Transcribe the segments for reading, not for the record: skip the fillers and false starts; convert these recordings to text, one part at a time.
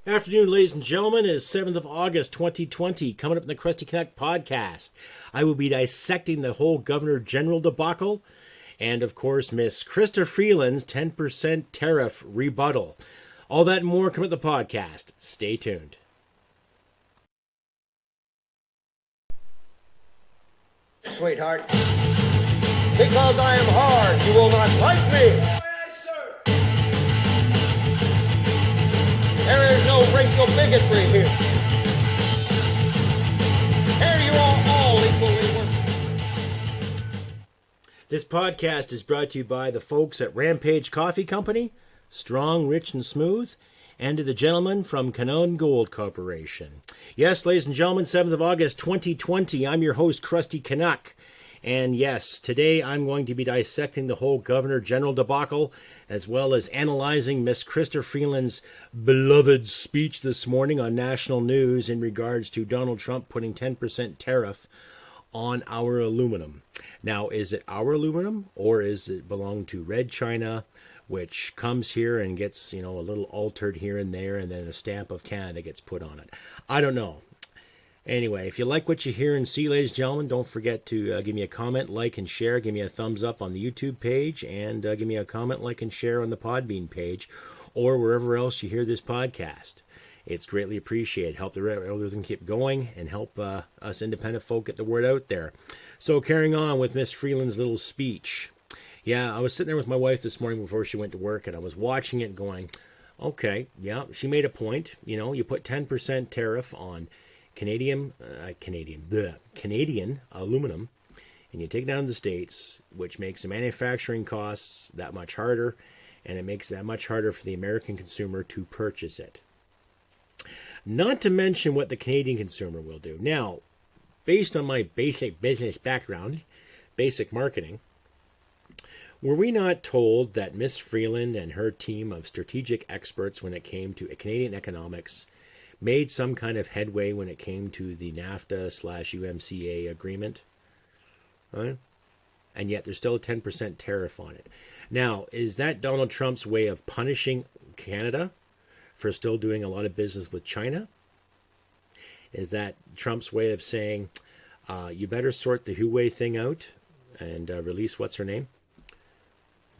Afternoon, ladies and gentlemen. It is 7th of August, 2020. Coming up in the Crusty Canuck podcast, I will be dissecting the whole Governor General debacle and, of course, Miss Krista Freeland's 10% tariff rebuttal. All that and more come at the podcast. Stay tuned. Sweetheart, because I am hard, you will not like me. There is no racial bigotry here. Here you are all equally worthy. This podcast is brought to you by the folks at Rampage Coffee Company, strong, rich, and smooth, and to the gentleman from Canuck Gold Corporation. Yes, ladies and gentlemen, 7th of August, 2020. I'm your host, Crusty Canuck. And yes, today I'm going to be dissecting the whole Governor General debacle, as well as analyzing Miss Krista Freeland's beloved speech this morning on national news in regards to Donald Trump putting 10% tariff on our aluminum. Now, is it our aluminum, or is it belong to Red China, which comes here and gets, a little altered here and there, and then a stamp of Canada gets put on it? I don't know. Anyway, if you like what you hear and see, ladies and gentlemen, don't forget to give me a comment, like, and share. Give me a thumbs up on the YouTube page, and give me a comment, like, and share on the Podbean page, or wherever else you hear this podcast. It's greatly appreciated. Help the algorithm keep going, and help us independent folk get the word out there. So carrying on with Miss Freeland's little speech. Yeah, I was sitting there with my wife this morning before she went to work, and I was watching it going, okay, yeah, she made a point. You put 10% tariff on Canadian aluminum, and you take it down to the States, which makes the manufacturing costs that much harder, and it makes it that much harder for the American consumer to purchase it. Not to mention what the Canadian consumer will do. Now, based on my basic business background, basic marketing, were we not told that Miss Freeland and her team of strategic experts when it came to Canadian economics made some kind of headway when it came to the NAFTA/UMCA agreement? Right? And yet there's still a 10% tariff on it. Now, is that Donald Trump's way of punishing Canada for still doing a lot of business with China? Is that Trump's way of saying, you better sort the Huawei thing out and release what's her name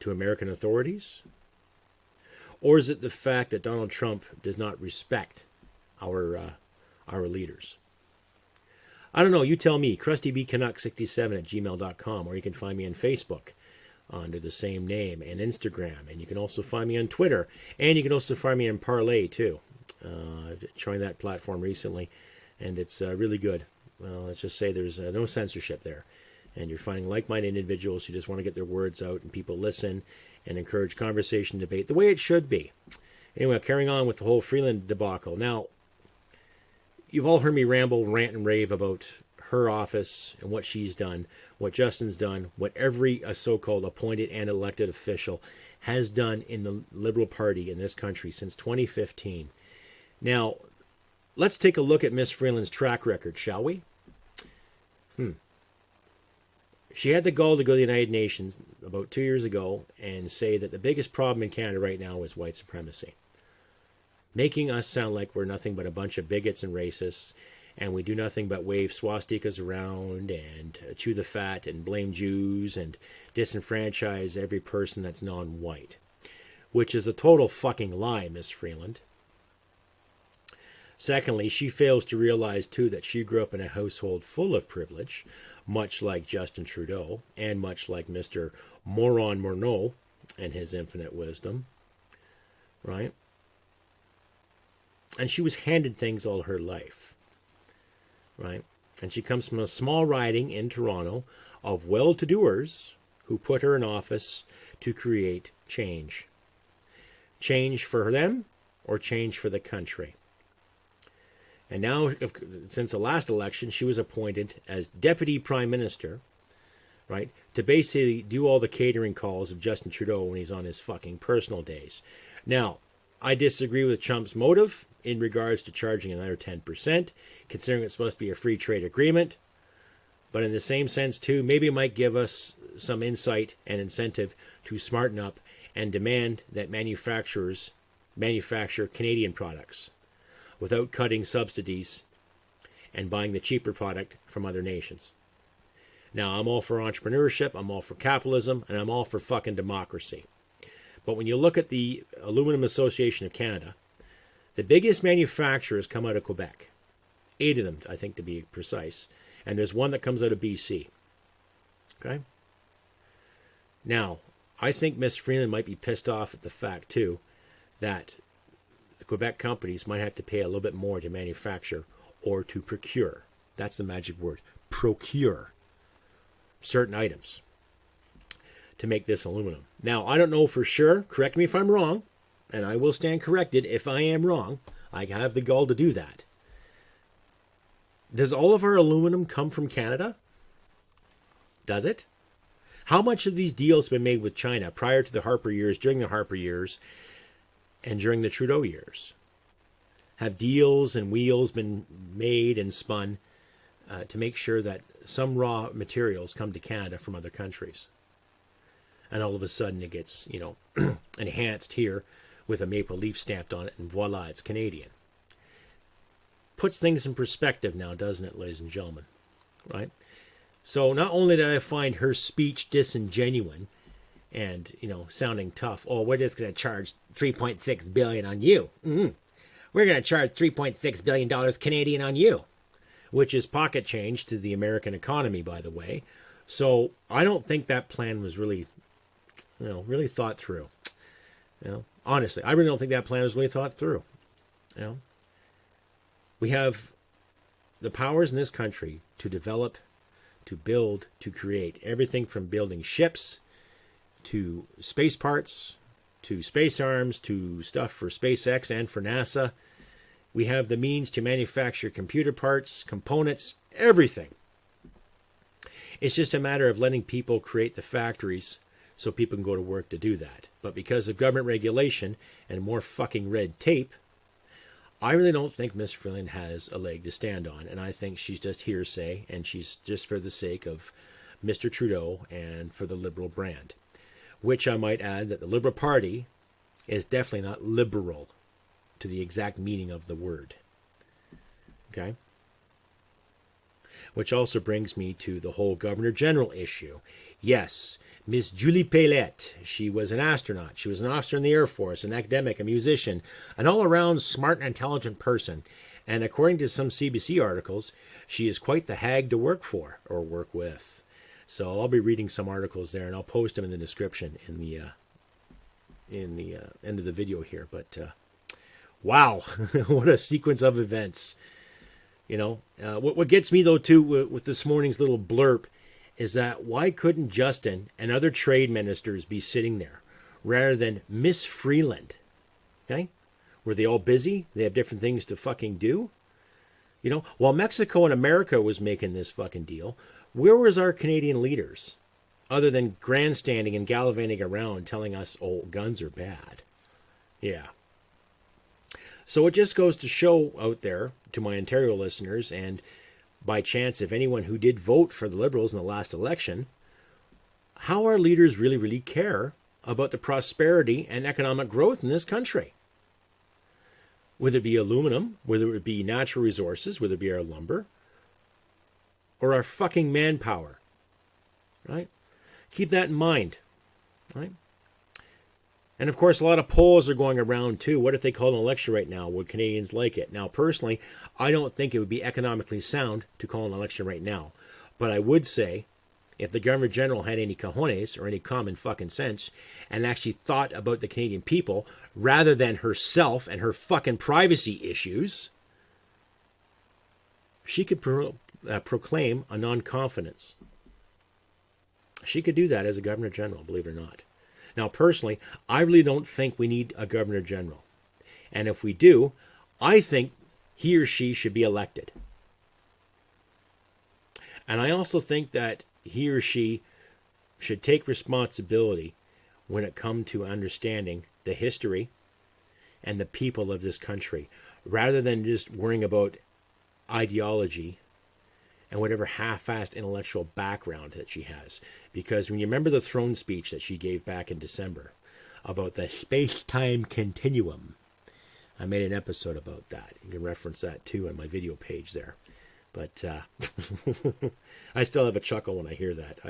to American authorities? Or is it the fact that Donald Trump does not respect our leaders? I don't know. You tell me. CrustyBCanuck67@gmail.com, or you can find me on Facebook under the same name, and Instagram, and you can also find me on Twitter, and you can also find me on Parlay too. Trying that platform recently, and it's really good. Well, let's just say there's no censorship there, and you're finding like-minded individuals who just want to get their words out, and people listen and encourage conversation, debate the way it should be. Anyway, carrying on with the whole Freeland debacle. Now, you've all heard me ramble, rant, and rave about her office and what she's done, what Justin's done, what every so-called appointed and elected official has done in the Liberal Party in this country since 2015. Now, let's take a look at Miss Freeland's track record, shall we? She had the gall to go to the United Nations about 2 years ago and say that the biggest problem in Canada right now is white supremacy, making us sound like we're nothing but a bunch of bigots and racists, and we do nothing but wave swastikas around and chew the fat and blame Jews and disenfranchise every person that's non-white, which is a total fucking lie, Miss Freeland. Secondly, she fails to realize, too, that she grew up in a household full of privilege, much like Justin Trudeau, and much like Mr. Moron Morneau and his infinite wisdom, right? And she was handed things all her life, right? And she comes from a small riding in Toronto of well-to-doers who put her in office to create change. Change for them or change for the country. And now, since the last election, she was appointed as Deputy Prime Minister, right, to basically do all the catering calls of Justin Trudeau when he's on his fucking personal days. Now, I disagree with Trump's motive in regards to charging another 10%, considering it's supposed to be a free trade agreement. But in the same sense, too, maybe it might give us some insight and incentive to smarten up and demand that manufacturers manufacture Canadian products without cutting subsidies and buying the cheaper product from other nations. Now, I'm all for entrepreneurship, I'm all for capitalism, and I'm all for fucking democracy. But when you look at the Aluminum Association of Canada, the biggest manufacturers come out of Quebec. 8 of them, I think, to be precise. And there's one that comes out of BC. Okay? Now, I think Miss Freeland might be pissed off at the fact, too, that the Quebec companies might have to pay a little bit more to manufacture or to procure. That's the magic word. Procure certain items to make this aluminum. Now, I don't know for sure. Correct me if I'm wrong, and I will stand corrected if I am wrong. I have the gall to do that. Does all of our aluminum come from Canada? Does it? How much of these deals have been made with China prior to the Harper years, during the Harper years, and during the Trudeau years? Have deals and wheels been made and spun to make sure that some raw materials come to Canada from other countries? And all of a sudden it gets, enhanced here with a maple leaf stamped on it, and voila, it's Canadian. Puts things in perspective now, doesn't it, ladies and gentlemen? Right? So not only did I find her speech disingenuous and, sounding tough, oh, we're just going to charge $3.6 billion on you. Mm-hmm. We're going to charge $3.6 billion Canadian on you, which is pocket change to the American economy, by the way. So I don't think that plan was really, really thought through. Honestly, I really don't think that plan was really thought through. We have the powers in this country to develop, to build, to create everything from building ships to space parts, to space arms, to stuff for SpaceX and for NASA. We have the means to manufacture computer parts, components, everything. It's just a matter of letting people create the factories so people can go to work to do that. But because of government regulation and more fucking red tape, I really don't think Miss Freeland has a leg to stand on. And I think she's just hearsay, and she's just for the sake of Mr. Trudeau and for the Liberal brand. Which I might add that the Liberal Party is definitely not liberal to the exact meaning of the word. Okay? Which also brings me to the whole Governor General issue. Yes, Miss Julie Payette, she was an astronaut. She was an officer in the Air Force, an academic, a musician, an all-around smart and intelligent person. And according to some CBC articles, she is quite the hag to work for or work with. So I'll be reading some articles there, and I'll post them in the description in the end of the video here. But wow, what a sequence of events! What gets me though too with this morning's little blurb is that why couldn't Justin and other trade ministers be sitting there rather than Miss Freeland? Okay, were they all busy? They have different things to fucking do. While Mexico and America was making this fucking deal, where was our Canadian leaders? Other than grandstanding and gallivanting around telling us, oh, guns are bad. Yeah. So it just goes to show out there to my Ontario listeners, and by chance, if anyone who did vote for the Liberals in the last election, how our leaders really, really care about the prosperity and economic growth in this country. Whether it be aluminum, whether it be natural resources, whether it be our lumber, or our fucking manpower, right? Keep that in mind, right? And of course, a lot of polls are going around too. What if they called an election right now? Would Canadians like it? Now, personally, I don't think it would be economically sound to call an election right now. But I would say, if the Governor General had any cojones or any common fucking sense and actually thought about the Canadian people rather than herself and her fucking privacy issues, she could proclaim a non-confidence. She could do that as a Governor General, believe it or not. Now, personally, I really don't think we need a Governor General. And if we do, I think he or she should be elected. And I also think that he or she should take responsibility when it comes to understanding the history and the people of this country, rather than just worrying about ideology and whatever half-assed intellectual background that she has. Because when you remember the throne speech that she gave back in December about the space-time continuum, I made an episode about that. You can reference that too on my video page there. But I still have a chuckle when I hear that.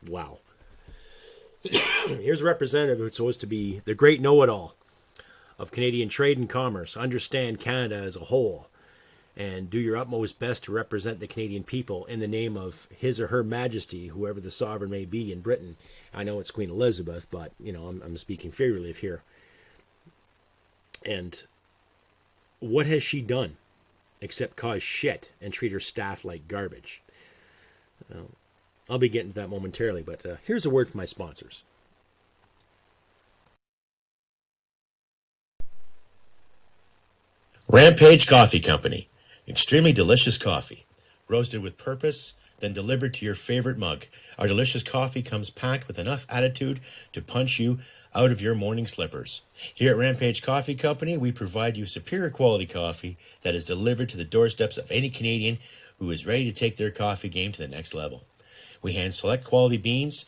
Wow. Here's a representative who's supposed to be the great know-it-all of Canadian trade and commerce. Understand Canada as a whole and do your utmost best to represent the Canadian people in the name of His or Her Majesty, whoever the sovereign may be in Britain. I know it's Queen Elizabeth, but, I'm speaking figuratively here. And what has she done except cause shit and treat her staff like garbage? I'll be getting to that momentarily, but here's a word from my sponsors. Rampage Coffee Company. Extremely delicious coffee. Roasted with purpose, then delivered to your favorite mug. Our delicious coffee comes packed with enough attitude to punch you out of your morning slippers. Here at Rampage Coffee Company, we provide you superior quality coffee that is delivered to the doorsteps of any Canadian who is ready to take their coffee game to the next level. We hand select quality beans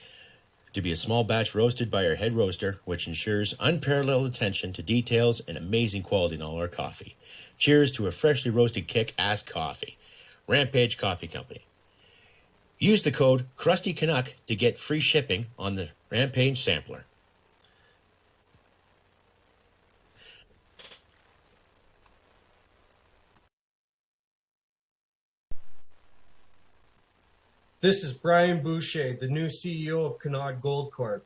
to be a small batch roasted by our head roaster, which ensures unparalleled attention to details and amazing quality in all our coffee. Cheers to a freshly roasted kick-ass coffee. Rampage Coffee Company. Use the code Crusty Canuck to get free shipping on the Rampage sampler. This is Brian Boucher, the new CEO of Canuck Gold Corp.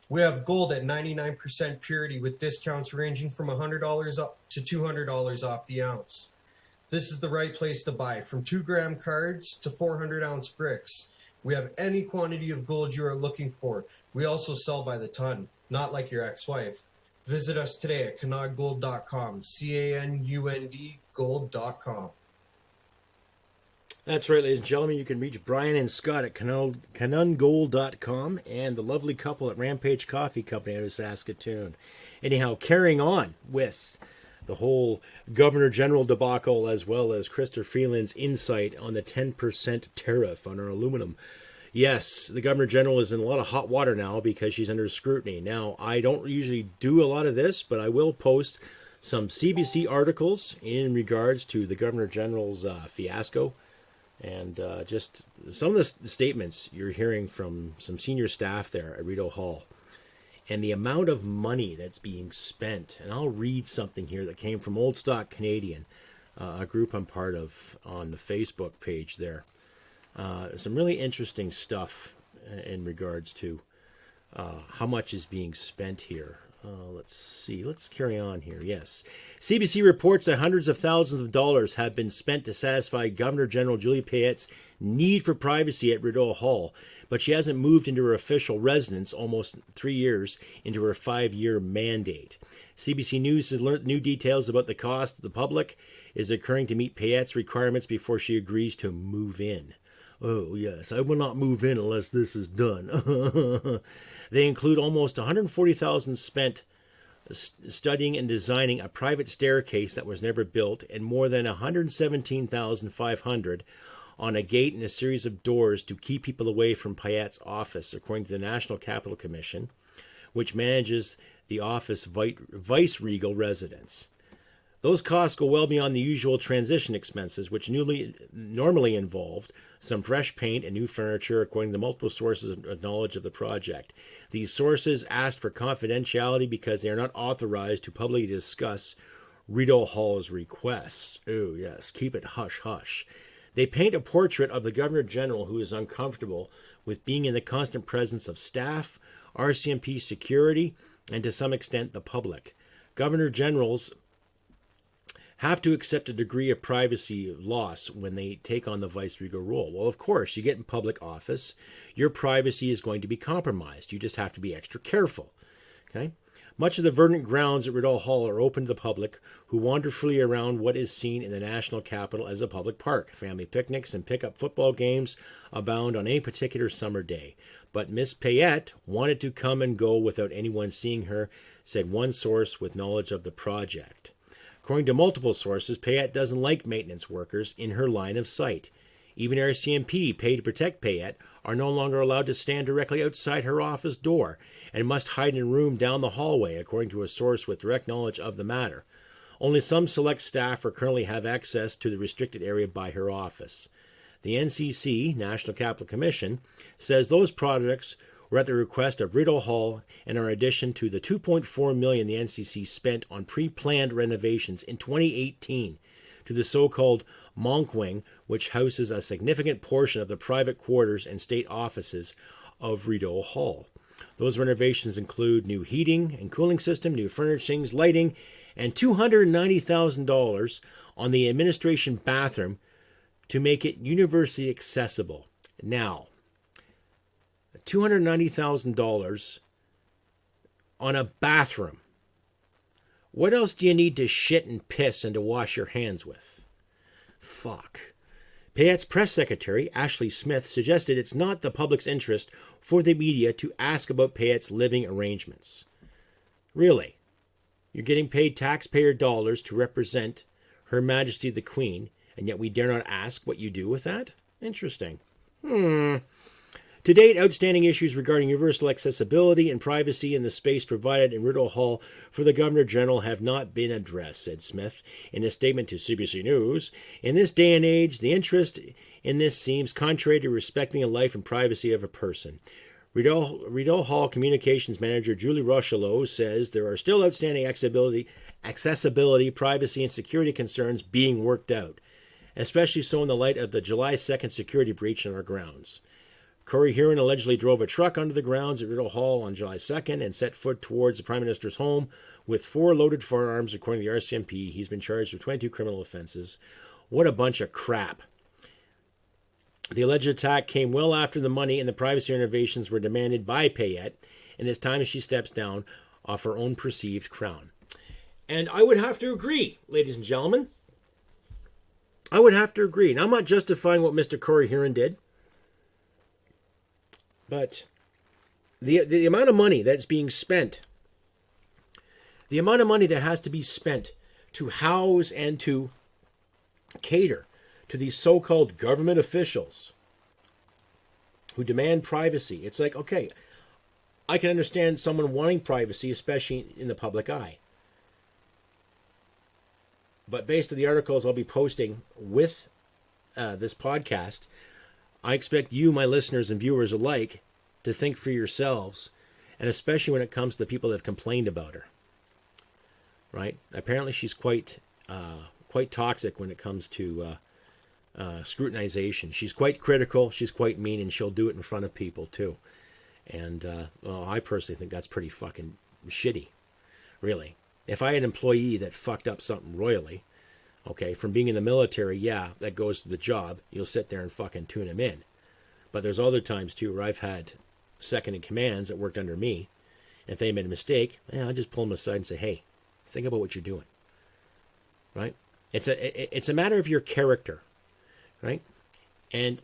We have gold at 99% purity with discounts ranging from $100 up to $200 off the ounce. This is the right place to buy, from 2-gram cards to 400-ounce bricks. We have any quantity of gold you are looking for. We also sell by the ton, not like your ex-wife. Visit us today at canundgold.com, CANUND gold.com. That's right, ladies and gentlemen. You can reach Brian and Scott at canundgold.com and the lovely couple at Rampage Coffee Company out of Saskatoon. Anyhow, carrying on with the whole Governor General debacle, as well as Christopher Freeland's insight on the 10% tariff on our aluminum. Yes, the Governor General is in a lot of hot water now because she's under scrutiny. Now, I don't usually do a lot of this, but I will post some CBC articles in regards to the Governor General's fiasco. And just some of the statements you're hearing from some senior staff there at Rideau Hall, and the amount of money that's being spent. And I'll read something here that came from Old Stock Canadian, a group I'm part of on the Facebook page there. Some really interesting stuff in regards to how much is being spent here. Let's see. Let's carry on here. Yes. CBC reports that hundreds of thousands of dollars have been spent to satisfy Governor General Julie Payette's need for privacy at Rideau Hall, but she hasn't moved into her official residence almost 3 years into her 5-year mandate. CBC News has learned new details about the cost the public is incurring to meet Payette's requirements before she agrees to move in. Oh, yes, I will not move in unless this is done. They include almost $140,000 spent studying and designing a private staircase that was never built, and more than $117,500 on a gate and a series of doors to keep people away from Payette's office, according to the National Capital Commission, which manages the office vice-regal residence. Those costs go well beyond the usual transition expenses, which normally involved some fresh paint and new furniture, according to multiple sources of knowledge of the project. These sources asked for confidentiality because they are not authorized to publicly discuss Rideau Hall's requests. Oh, yes, keep it hush-hush. They paint a portrait of the Governor General who is uncomfortable with being in the constant presence of staff, RCMP security, and to some extent the public. Governor Generals have to accept a degree of privacy loss when they take on the vice-regal role. Well, of course, you get in public office, your privacy is going to be compromised. You just have to be extra careful. Okay? Much of the verdant grounds at Rideau Hall are open to the public, who wander freely around what is seen in the national capital as a public park. Family picnics and pick-up football games abound on any particular summer day. But Miss Payette wanted to come and go without anyone seeing her, said one source with knowledge of the project. According to multiple sources, Payette doesn't like maintenance workers in her line of sight. Even RCMP, paid to protect Payette, are no longer allowed to stand directly outside her office door and must hide in a room down the hallway, according to a source with direct knowledge of the matter. Only some select staffer currently have access to the restricted area by her office. The NCC, National Capital Commission, says those projects were at the request of Rideau Hall and are in addition to the $2.4 million the NCC spent on pre-planned renovations in 2018 to the so-called Monk Wing, which houses a significant portion of the private quarters and state offices of Rideau Hall. Those renovations include new heating and cooling system, new furnishings, lighting, and $290,000 on the administration bathroom to make it university accessible. Now, $290,000 on a bathroom. What else do you need to shit and piss and to wash your hands with? Fuck. Payette's press secretary, Ashley Smith, suggested it's not the public's interest for the media to ask about Payette's living arrangements. Really? You're getting paid taxpayer dollars to represent Her Majesty the Queen, and yet we dare not ask what you do with that? Interesting. To date, outstanding issues regarding universal accessibility and privacy in the space provided in Rideau Hall for the Governor-General have not been addressed, said Smith in a statement to CBC News. In this day and age, the interest in this seems contrary to respecting the life and privacy of a person. Rideau Hall Communications Manager Julie Rochelot says there are still outstanding accessibility, privacy, and security concerns being worked out, especially so in the light of the July 2nd security breach on our grounds. Corey Heron allegedly drove a truck onto the grounds at Rideau Hall on July 2nd and set foot towards the Prime Minister's home with 4 loaded firearms, according to the RCMP. He's been charged with 22 criminal offenses. What a bunch of crap. The alleged attack came well after the money and the privacy renovations were demanded by Payette, and it's time she steps down off her own perceived crown. And I would have to agree, ladies and gentlemen. I would have to agree. And I'm not justifying what Mr. Corey Heron did. But the amount of money that's being spent, the amount of money that has to be spent to house and to cater to these so-called government officials who demand privacy. It's like, okay, I can understand someone wanting privacy, especially in the public eye. But based on the articles I'll be posting with this podcast, I expect you, my listeners and viewers alike, to think for yourselves, and especially when it comes to the people that have complained about her. Right? Apparently she's quite toxic when it comes to scrutinization. She's quite critical, she's quite mean, and she'll do it in front of people too. And I personally think that's pretty fucking shitty, really. If I had an employee that fucked up something royally, okay, from being in the military, yeah, that goes to the job. You'll sit there and fucking tune him in. But there's other times, too, where I've had second-in-commands that worked under me. And if they made a mistake, I'll just pull them aside and say, hey, think about what you're doing. Right? It's a matter of your character. Right? And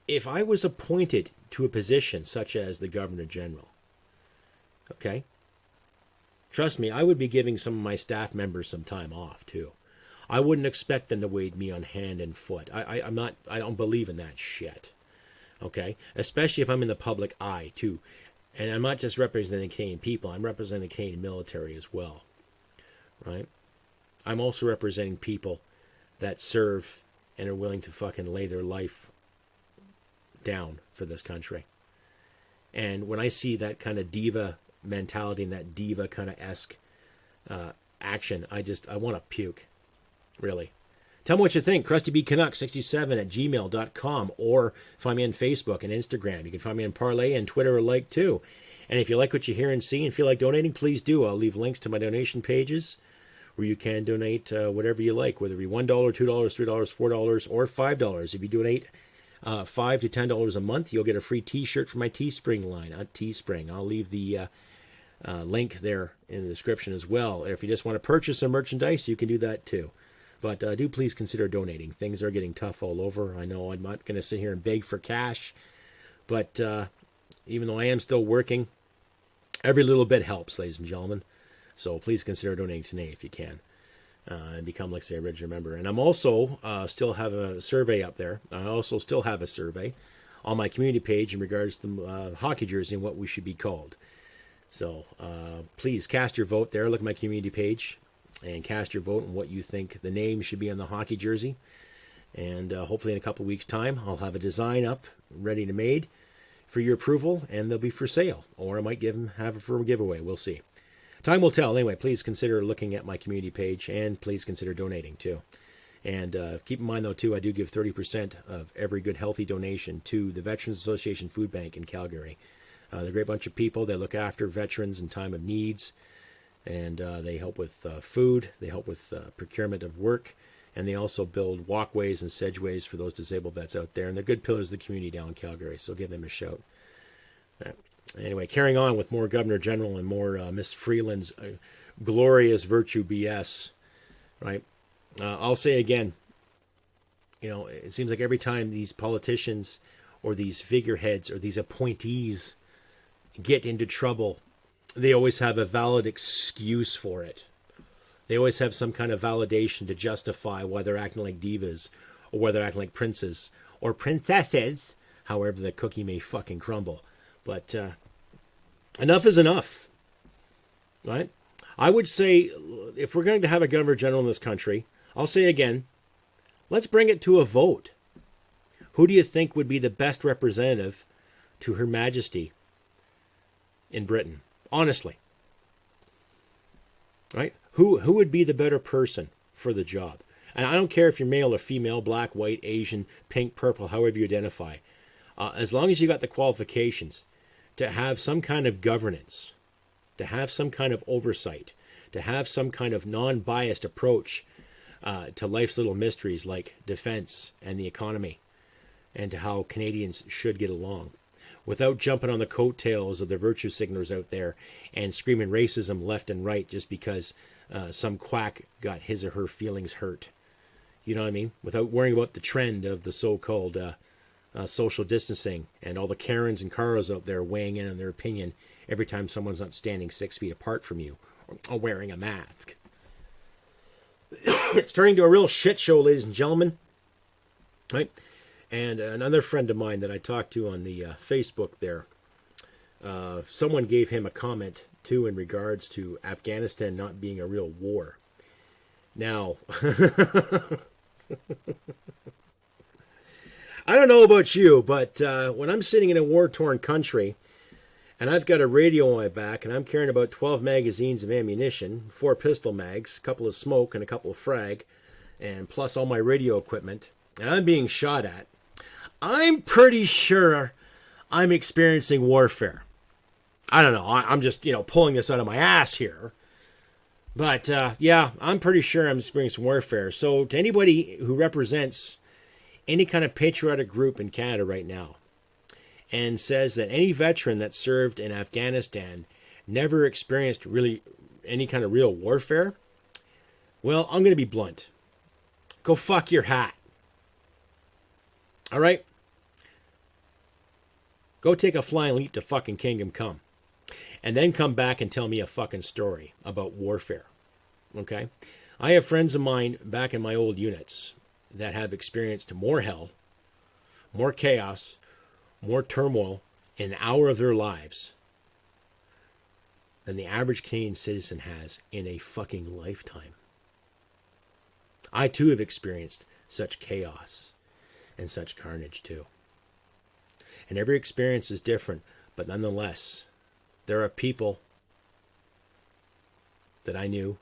if I was appointed to a position such as the Governor-General, okay, trust me, I would be giving some of my staff members some time off, too. I wouldn't expect them to wade me on hand and foot. I don't believe in that shit. Okay? Especially if I'm in the public eye, too. And I'm not just representing Canadian people. I'm representing the Canadian military as well. Right? I'm also representing people that serve and are willing to fucking lay their life down for this country. And when I see that kind of diva mentality and that diva kind of esque action, I want to puke. Really. Tell me what you think. CrustyBCanuck67@gmail.com, or find me on Facebook and Instagram. You can find me on Parlay and Twitter alike too. And if you like what you hear and see and feel like donating, please do. I'll leave links to my donation pages where you can donate whatever you like, whether it be $1, $2, $3, $4, or $5. If you donate $5 to $10 a month, you'll get a free T-shirt from my Teespring line at Teespring. I'll leave the link there in the description as well. If you just want to purchase some merchandise, you can do that too. But do please consider donating. Things are getting tough all over. I know I'm not going to sit here and beg for cash, but even though I am still working, every little bit helps, ladies and gentlemen. So please consider donating today if you can, and become, like I say, a registered member. And I'm also still have a survey up there. I also still have a survey on my community page in regards to hockey jersey and what we should be called. So please cast your vote there. Look at my community page. and cast your vote on what you think the name should be on the hockey jersey. And hopefully in a couple of weeks' time, I'll have a design up, ready to made for your approval, and they'll be for sale. Or I might have it for a giveaway. We'll see. Time will tell. Anyway, please consider looking at my community page, and please consider donating too. And keep in mind, though, too, I do give 30% of every good, healthy donation to the Veterans Association Food Bank in Calgary. They're a great bunch of people. They look after veterans in time of needs, and they help with food. They help with procurement of work, and they also build walkways and sedgeways for those disabled vets out there. And they're good pillars of the community down in Calgary, so give them a shout. Anyway, carrying on with more Governor General and more Miss Freeland's glorious virtue BS, right? I'll say again, it seems like every time these politicians or these figureheads or these appointees get into trouble, they always have a valid excuse for it. They always have some kind of validation to justify why they're acting like divas or why they're acting like princes or princesses, however the cookie may fucking crumble. But enough is enough, right? I would say if we're going to have a Governor General in this country, I'll say again, let's bring it to a vote. Who do you think would be the best representative to Her Majesty in Britain? Honestly. Right? Who would be the better person for the job? And I don't care if you're male or female, black, white, Asian, pink, purple, however you identify. As long as you got the qualifications to have some kind of governance, to have some kind of oversight, to have some kind of non-biased approach to life's little mysteries like defense and the economy, and to how Canadians should get along, without jumping on the coattails of the virtue signalers out there and screaming racism left and right just because some quack got his or her feelings hurt. You know what I mean? Without worrying about the trend of the so-called social distancing and all the Karens and Carlos out there weighing in on their opinion every time someone's not standing 6 feet apart from you or wearing a mask. It's turning to a real shit show, ladies and gentlemen. Right? And another friend of mine that I talked to on the Facebook there, someone gave him a comment, too, in regards to Afghanistan not being a real war. Now, I don't know about you, but when I'm sitting in a war-torn country, and I've got a radio on my back, and I'm carrying about 12 magazines of ammunition, 4 pistol mags, a couple of smoke, and a couple of frag, and plus all my radio equipment, and I'm being shot at, I'm pretty sure I'm experiencing warfare. I don't know. I'm just, pulling this out of my ass here. But, yeah, I'm pretty sure I'm experiencing warfare. So to anybody who represents any kind of patriotic group in Canada right now, and says that any veteran that served in Afghanistan never experienced really any kind of real warfare, well, I'm going to be blunt. Go fuck your hat. All right? Go take a flying leap to fucking Kingdom Come. And then come back and tell me a fucking story about warfare. Okay? I have friends of mine back in my old units that have experienced more hell, more chaos, more turmoil in an hour of their lives than the average Canadian citizen has in a fucking lifetime. I too have experienced such chaos and such carnage too. And every experience is different, but nonetheless, there are people that I knew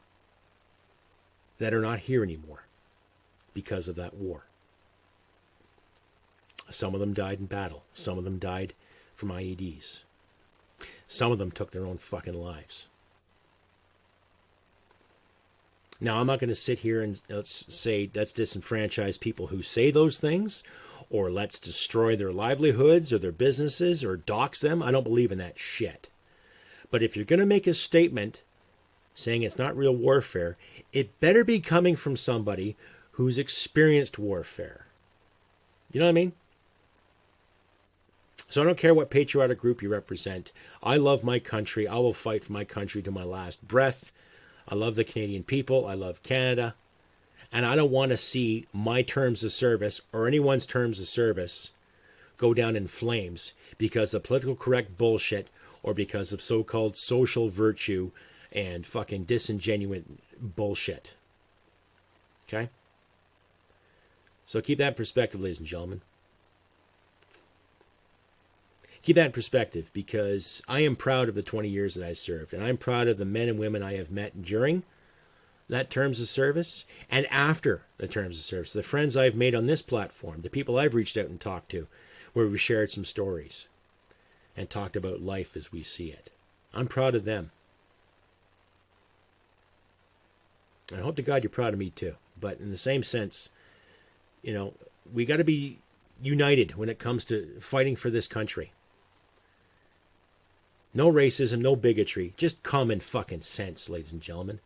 that are not here anymore because of that war. Some of them died in battle. Some of them died from IEDs. Some of them took their own fucking lives. Now, I'm not going to sit here and let's disenfranchise people who say those things, or let's destroy their livelihoods or their businesses or dox them. I don't believe in that shit. But if you're going to make a statement saying it's not real warfare, it better be coming from somebody who's experienced warfare. You know what I mean? So I don't care what patriotic group you represent. I love my country. I will fight for my country to my last breath. I love the Canadian people. I love Canada. And I don't want to see my terms of service or anyone's terms of service go down in flames because of political correct bullshit or because of so-called social virtue and fucking disingenuine bullshit. Okay? So keep that in perspective, ladies and gentlemen. Keep that in perspective, because I am proud of the 20 years that I served, and I'm proud of the men and women I have met during that terms of service and after the terms of service. The friends I've made on this platform, the people I've reached out and talked to, where we shared some stories and talked about life as we see it. I'm proud of them. I hope to God you're proud of me too. But in the same sense, you know, we got to be united when it comes to fighting for this country. No racism, no bigotry, just common fucking sense, ladies and gentlemen.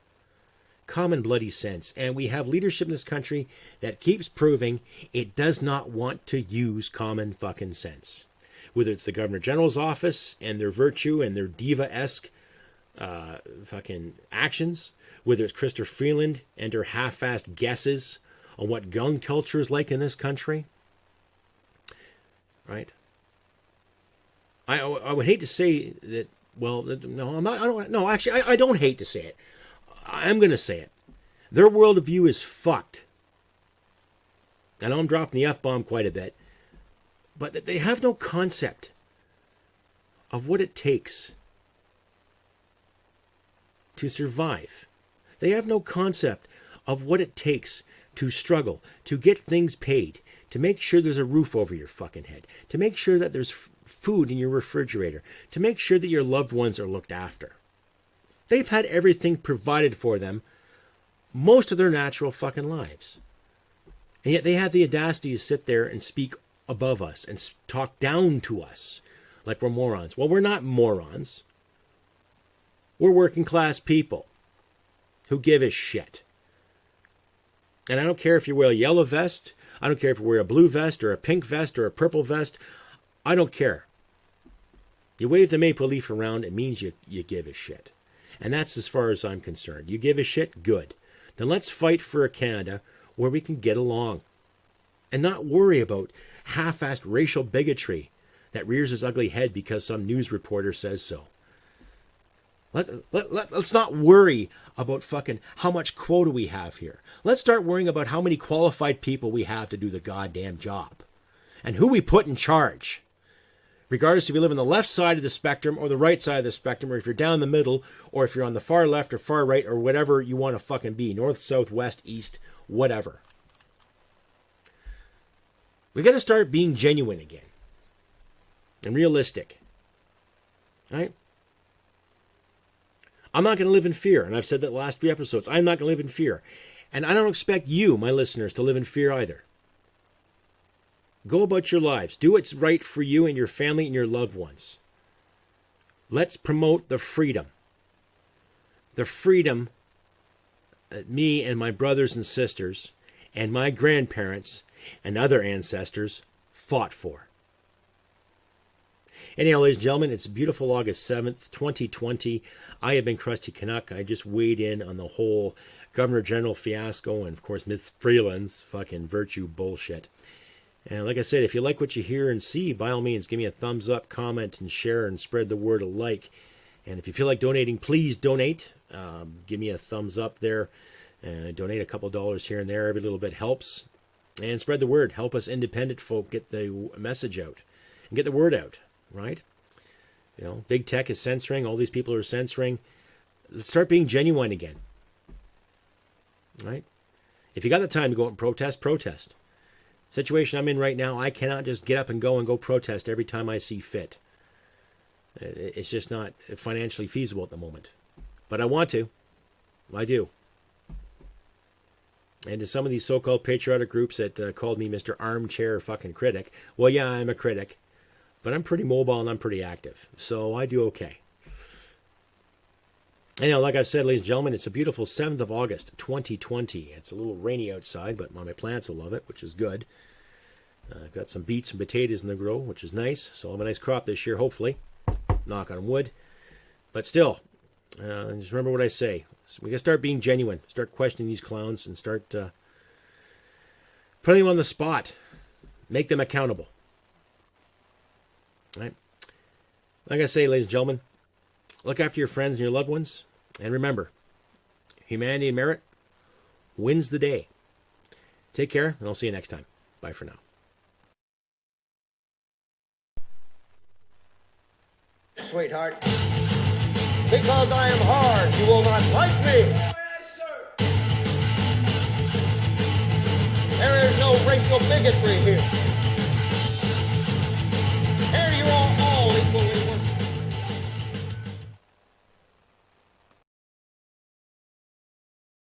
Common bloody sense. And we have leadership in this country that keeps proving it does not want to use common fucking sense. Whether it's the Governor General's office and their virtue and their diva-esque fucking actions, whether it's Krista Freeland and her half-assed guesses on what gun culture is like in this country, right? I would hate to say that, well, no, I'm not, I don't, no, actually, I don't hate to say it. I'm going to say it. Their worldview is fucked. I know I'm dropping the F-bomb quite a bit, but they have no concept of what it takes to survive. They have no concept of what it takes to struggle, to get things paid, to make sure there's a roof over your fucking head, to make sure that there's food in your refrigerator, to make sure that your loved ones are looked after. They've had everything provided for them most of their natural fucking lives. And yet they have the audacity to sit there and speak above us and talk down to us like we're morons. Well, we're not morons. We're working class people who give a shit. And I don't care if you wear a yellow vest. I don't care if you wear a blue vest or a pink vest or a purple vest. I don't care. You wave the maple leaf around, it means you give a shit. And that's as far as I'm concerned. You give a shit, good. Then let's fight for a Canada where we can get along and not worry about half-assed racial bigotry that rears its ugly head because some news reporter says so. Let's not worry about fucking how much quota we have here. Let's start worrying about how many qualified people we have to do the goddamn job and who we put in charge. Regardless if you live on the left side of the spectrum or the right side of the spectrum, or if you're down the middle, or if you're on the far left or far right, or whatever you want to fucking be, north, south, west, east, whatever. We got to start being genuine again and realistic, right? I'm not going to live in fear, and I've said that the last few episodes. I'm not going to live in fear, and I don't expect you, my listeners, to live in fear either. Go about your lives. Do what's right for you and your family and your loved ones. Let's promote the freedom. The freedom that me and my brothers and sisters and my grandparents and other ancestors fought for. Anyhow, ladies and gentlemen, it's beautiful August 7th, 2020. I have been Crusty Canuck. I just weighed in on the whole Governor General fiasco and, of course, Miss Freeland's fucking virtue bullshit. And like I said, if you like what you hear and see, by all means, give me a thumbs up, comment, and share, and spread the word alike. And if you feel like donating, please donate. Give me a thumbs up there. Donate a couple dollars here and there. Every little bit helps. And spread the word. Help us independent folk get the message out and get the word out, right? You know, big tech is censoring. All these people are censoring. Let's start being genuine again, right? If you got the time to go out and protest, protest. Situation I'm in right now, I cannot just get up and go protest every time I see fit. It's just not financially feasible at the moment. But I want to. I do. And to some of these so-called patriotic groups that called me Mr. Armchair fucking critic, well, yeah, I'm a critic. But I'm pretty mobile and I'm pretty active. So I do okay. Anyhow, like I've said, ladies and gentlemen, it's a beautiful 7th of August, 2020. It's a little rainy outside, but my plants will love it, which is good. I've got some beets and potatoes in the grow, which is nice. So I'll have a nice crop this year, hopefully. Knock on wood. But still, just remember what I say. So we got to start being genuine. Start questioning these clowns and start putting them on the spot. Make them accountable. All right? Like I say, ladies and gentlemen, look after your friends and your loved ones. And remember, humanity and merit wins the day. Take care, and I'll see you next time. Bye for now. Sweetheart, because I am hard, you will not like me. There is no racial bigotry here.